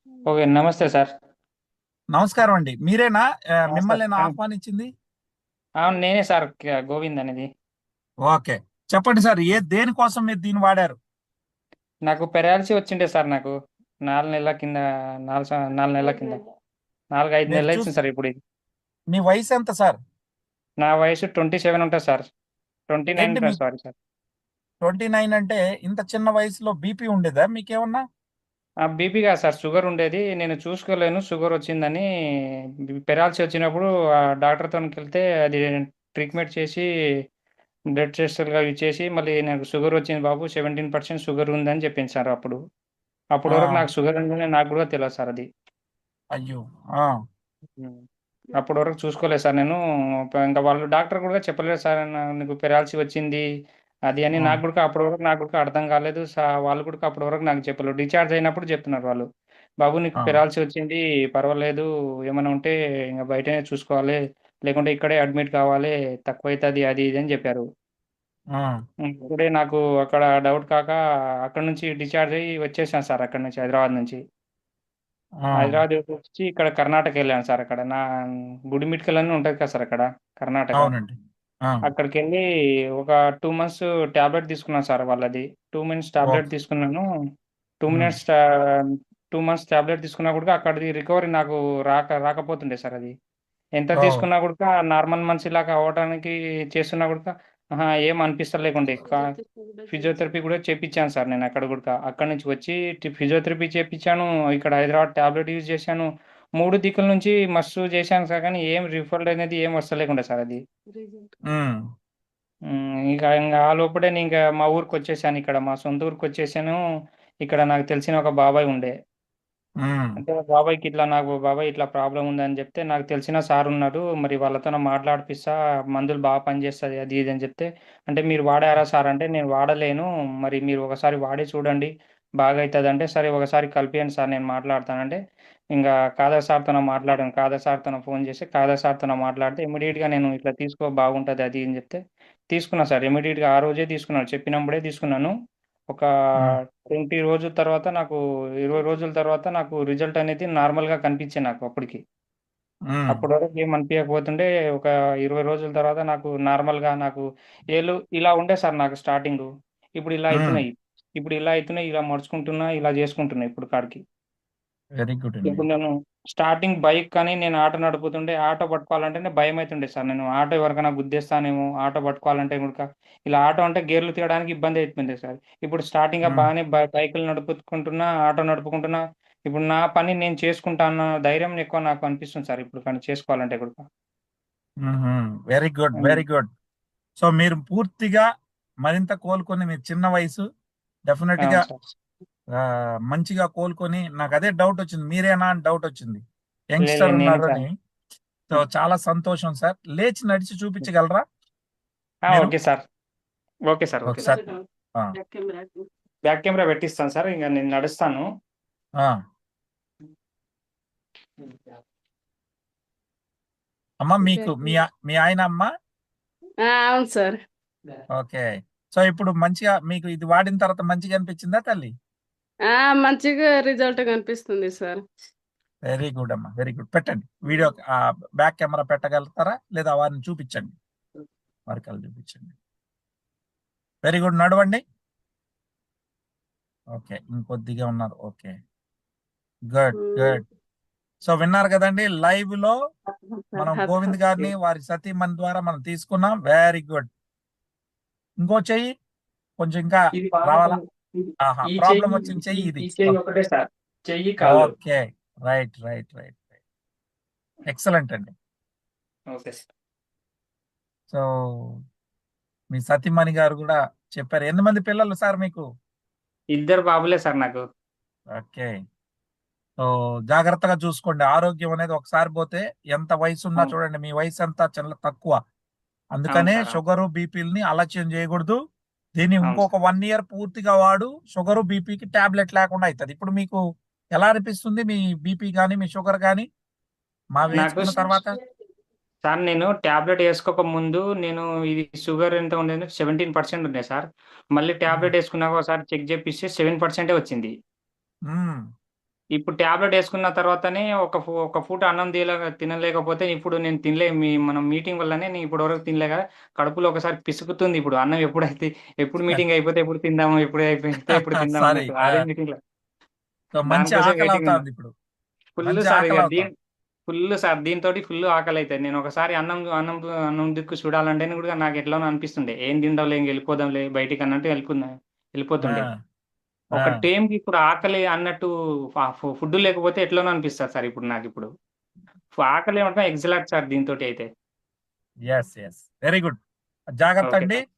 Okay. నమస్తే sir. నమస్కారం అండి. మీరేనా నమస్తే. మిమ్మల్ని నేను ఆహ్వానించింది? అవును. నేనే సార్ గోవింద్ అనేది. ఓకే. చెప్పండి సార్. దేనికోసం మీరు దీన్ని వాడారు? నాకు పెరాలసీ వచ్చిండే సార్ నాకు. 4 నెలల కింద 4 నెలల కింద. 4, 5 మీరు చూస్ నెలలయితుంది సార్ ఇప్పుడు ఇది. మీ వయసు ఎంత సార్? నా వయసు 27 ఉంటది సార్. 29 ఏంటి మీ ఉంటది సారీ సార్. 29 అంటే ఇంత చిన్న వయసులో బీపీ ఉండేదా మీకేమన్నా? బీపీ కాదు సార్, షుగర్ ఉండేది. నేను చూసుకోలేను షుగర్ వచ్చిందని. పెరాలసీ వచ్చినప్పుడు డాక్టర్‌తోనికెళ్తే అది ట్రీట్మెంట్ చేసి బ్లడ్ టెస్టులు అవి చేసి మళ్ళీ నాకు షుగర్ వచ్చింది బాబు, 17% షుగర్ ఉందని చెప్పింది సార్ అప్పుడు. అప్పటి వరకు ఆ! నాకు షుగర్ ఉందని నాకు కూడా తెలవదు సార్ అది. అయ్యో! ఆ! హ్మ్. అప్పటి వరకు చూసుకోలేదు సార్ నేను. ఇంకా వాళ్ళు డాక్టర్ కూడా చెప్పలేదు సార్, నీకు పెరాలసీ వచ్చింది అది అని. ఆ! నాకు కూడా అర్థం కాలేదు. వాళ్ళు కూడా అప్పటి వరకు నాకు చెప్పలేదు. డిశ్చార్జ్ అయినప్పుడు చెప్తున్నారు వాళ్ళు. బాబు నీకు ఆ! పెరాలసీ వచ్చింది, పర్వాలేదు, ఏమైనా ఉంటే ఇంక బయటనే చూసుకోవాలి, లేకుంటే ఇక్కడే అడ్మిట్ కావాలి, తక్కువైతది అది ఇది అని చెప్పారు. ఆ! ఇప్పుడే నాకు అక్కడ డౌట్ కాక అక్కడ నుంచి డిశ్చార్జ్ అయ్యి వచ్చేసాను సార్, అక్కడ నుంచి హైదరాబాద్ నుంచి. ఆ! హైదరాబాద్ వచ్చి ఇక్కడ కర్ణాటక వెళ్ళాను సార్. అక్కడ నా గుడిమిట్కల్ అని ఉంటుంది కదా సార్ అక్కడ, కర్ణాటక. అవునండి. ఆ! అక్కడికి వెళ్ళి ఒక 2 మంత్స్ టాబ్లెట్ తీసుకున్నాను సార్ వాళ్ళది. 2 మంత్స్ టాబ్లెట్ ఓకే. తీసుకున్నాను. టూ హ్మ్. మినిట్స్ 2 మంత్స్ టాబ్లెట్ తీసుకున్నా కూడా అక్కడిది రికవరీ నాకు రాకపోతుండే సార్ అది. ఎంత ఓహ్! తీసుకున్నా కూడా నార్మల్ మనిషిలాగా అవ్వడానికి చేస్తున్నా కూడా ఆహా, ఏం అనిపిస్తలేకుండే. ఫిజియోథెరపీ కూడా చేపించాను సార్ నేను అక్కడ కూడా. అక్కడ నుంచి వచ్చి ఫిజియోథెరపీ చేపించాను. ఇక్కడ హైదరాబాద్ టాబ్లెట్ యూజ్ చేశాను. 3 దిక్కుల నుంచి మస్తు చేశాను సార్, కానీ ఏం రిఫండ్ అనేది ఏం వస్తలేకుండే సార్ అది. హ్మ్. ఇంకా ఆ లోపలే నేను ఇంకా మా ఊరికి వచ్చేసాను. ఇక్కడ మా సొంత ఊరికి వచ్చేసాను. ఇక్కడ నాకు తెలిసిన ఒక బాబాయ్ ఉండే. హ్మ్. అంటే బాబాయ్ ఇట్లా ప్రాబ్లం ఉందని చెప్తే, నాకు తెలిసిన సార్ ఉన్నాడు, మరి వాళ్ళతో మాట్లాడిపిస్తా, మందులు బాగా పనిచేస్తుంది అది ఇది అని చెప్తే, అంటే మీరు వాడారా సార్ అంటే, నేను వాడలేను, మరి మీరు ఒకసారి వాడి చూడండి బాగా అవుతుంది అంటే, సరే ఒకసారి కలిపియండి సార్ నేను మాట్లాడతానంటే, ఇంకా కాదర్ సార్తో మాట్లాడాను. కాదర్ సార్తో ఫోన్ చేసి కాదర్ సార్తో మాట్లాడితే ఇమీడియట్గా నేను ఇట్లా తీసుకో బాగుంటుంది అది అని చెప్తే తీసుకున్నా సార్. ఇమీడియట్గా ఆ రోజే తీసుకున్నాను, చెప్పినప్పుడే తీసుకున్నాను. ఒక హ్మ్. 20 రోజుల తర్వాత నాకు, 20 రోజుల తర్వాత నాకు రిజల్ట్ అనేది నార్మల్‌గా కనిపించింది నాకు అప్పటికి. హ్మ్. అప్పటి వరకు ఏం అనిపియకపోతుండే. ఒక 20 రోజుల తర్వాత నాకు నార్మల్‌గా నాకు ఏళ్ళు ఇలా ఉండే సార్ నాకు స్టార్టింగు. ఇప్పుడు ఇలా హ్మ్. అయితున్నాయి. ఇలా మడుచుకుంటున్నా, ఇలా చేసుకుంటున్నా ఇప్పుడు కాడికి. వెరీ గుడ్ అండి. ఇప్పుడు నేను స్టార్టింగ్ బైక్ కానీ నేను ఆటో నడుపుతుంటే, ఆటో పట్టుకోవాలంటేనే భయమైతుండే సార్. నేను ఆటో ఎవరికైనా గుద్దేస్తానేమో, ఆటో పట్టుకోవాలంటే గనుక ఇలా ఆటో అంటే గేర్లు తీయడానికి ఇబ్బంది అయితుండే సార్. ఇప్పుడు స్టార్టింగ్‌గా హ్మ్. బాగానే బైకులు నడుపుకుంటున్నా, ఆటో నడుపుకుంటున్నా. ఇప్పుడు నా పని నేను చేసుకుంటా అన్న ధైర్యం ఎక్కువ నాకు అనిపిస్తుంది సార్ ఇప్పుడు కానీ చేసుకోవాలంటే గనుక. హుహు. Very good. Hmm. Very good. So మీరు పూర్తిగా మరింత కోలుకొని మీ చిన్న వయసు డెఫినెట్‌గా అవును సార్. మంచిగా కోలుకొని నాకదే డౌట్ వచ్చింది. మీరేనా అని డౌట్ వచ్చింది. యంగ్‌స్టర్ లేదు నేనే సార్. ఉన్నారని. సో హ్మ్. చాలా సంతోషం సార్. లేచి నడిచి చూపించగలరా మీరు? Okay sir. Okay sir. Okay sir. ఒకసారి ఆ! బ్యాక్ కెమెరా పెట్టిస్తాను సార్. ఇంక నేను నడుస్తాను. ఆ! అమ్మ మీకు మీ ఆయన అమ్మ? అవును సార్. ఓకే. సో ఇప్పుడు మంచిగా మీకు ఇది వాడిన తర్వాత మంచిగా అనిపించిందా తల్లి? మంచిగా రిజల్ట్ కనిపిస్తుంది సార్. వెరీ గుడ్ అమ్మా. Very good. పెట్టండి. వీడియో బ్యాక్ కెమెరా పెట్టగలుగుతారా? లేదా వారిని చూపించండి. వారికి చూపించండి. Very good. నడవండి. ఓకే. ఇంకొద్దిగా ఉన్నారు. Okay. Good. Hmm. Good. So విన్నారు కదండి లైవ్ లో సార్ మనం హత్ గోవింద్ హత్ గారిని వారి సతీమణి ద్వారా మనం తీసుకున్నాం. Very good. ఇంకో చెయ్యి కొంచెం ఇంకా ఇది బాగా రావాలా? పని. ఇది ఆహా! ఈ ప్రాబ్లం చెయ్యి వచ్చిన చెయ్యి ఇది. ఈ చెయ్యి ఓకే. ఒకటే సార్. చెయ్యి, కాళ్ళు. Okay. Right. Right. Right. Right. Excellent అండి. Okay sir. సో మీ సతీమణి గారు కూడా చెప్పారు. ఎంతమంది పిల్లలు సార్ మీకు? ఇద్దరు బాబులే సార్ నాకు. ఓకే. సో జాగ్రత్తగా చూసుకోండి. ఆరోగ్యం అనేది ఒకసారి పోతే ఎంత వయసున్నా అవును. చూడండి మీ వయసు అంతా చాలా తక్కువ. అవును అందుకనే సార్. అవును. షుగరు, బీపీలని అలక్ష్యం చేయకూడదు. దీన్ని అవును ఇంకొక సార్. 1 ఇయర్ పూర్తిగా వాడు షుగరు, బీపీకి టాబ్లెట్ లేకుండా అయితది. ఇప్పుడు మీకు ఎలా అనిపిస్తుంది? మీ బీపీ గాని, మీ షుగర్ గాని నాకు వేసుకున్న తర్వాత? సార్ నేను టాబ్లెట్ ఏసుకోక ముందు నేను ఇది షుగర్ ఎంత ఉండేది, 17% ఉండే సార్. మళ్ళీ హ్మ్. టాబ్లెట్ ఏసుకున్నాక ఒకసారి చెక్ చేపిస్తే 7% వచ్చింది. హ్మ్. ఇప్పుడు టాబ్లెట్ వేసుకున్న తర్వాతనే ఒక పూట అన్నం తినలేకపోతే ఇప్పుడు నేను మనం మీటింగ్ వల్లనే నేను ఇప్పటి వరకు తినలేక కడుపులో ఒకసారి పిసుకుతుంది ఇప్పుడు అన్నం ఎప్పుడు మీటింగ్ అయిపోతే ఎప్పుడు తిందాము ఎప్పుడు తిందాం సారీ. అన్నట్టు అదే మీటింగ్ లో సో మంచి దానికోసం ఆకలి వెయిటింగ్ అవుతా ఉన్నా ఉంది ఇప్పుడు. ఫుల్ మంచి సార్ ఆకలి ఇక అవుతా. సార్ దీంతో ఫుల్ ఆకలి అవుతుంది నేను ఒకసారి అన్నం దిక్కు చూడాలంటే కూడా నాకు ఎట్లా అనిపిస్తుండే ఏం తిందాంలే ఇంక వెళ్ళిపోదాంలే బయటికి అన్నట్టు వెళ్ళిపోతుండే ఆ, ఒక ఆ. టైంకి ఇప్పుడు ఆకలి అన్నట్టు ఫుడ్ లేకపోతే ఎట్లనో అనిపిస్తుంది సార్ ఇప్పుడు నాకు ఇప్పుడు ఆకలి ఏమంటే ఎగ్జలాట్ సార్ దీంతో అయితే ఎస్ ఎస్ వెరీ గుడ్. జాగ్రత్త ఓకే అండి. సార్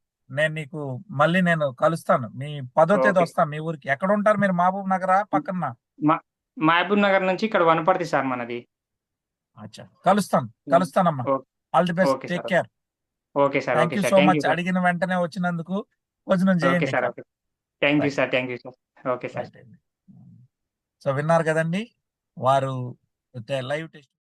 మళ్ళీ నేను కలుస్తాను. మీ 10వ తేదీ ఓకే వస్తాను మీ ఊరికి. ఎక్కడ ఉంటారు మీరు? మహబూబ్ నగరా పక్కన? మా మహబూబ్ నగర్ నుంచి ఇక్కడ వనపర్తి సార్ మనది అచ్చా, కలుస్తానమ్మా. ఓ- all the best. Okay take sir care. Okay sir thank okay you sir so thank you much. Sir అడిగిన వెంటనే వచ్చినందుకు భోజనం ఓకే చేయండి సార్ ఇక. Okay thank you right. Sir thank you sir okay sir right అండి. So విన్నారు కదండి, వారు లైవ్ టెస్ట్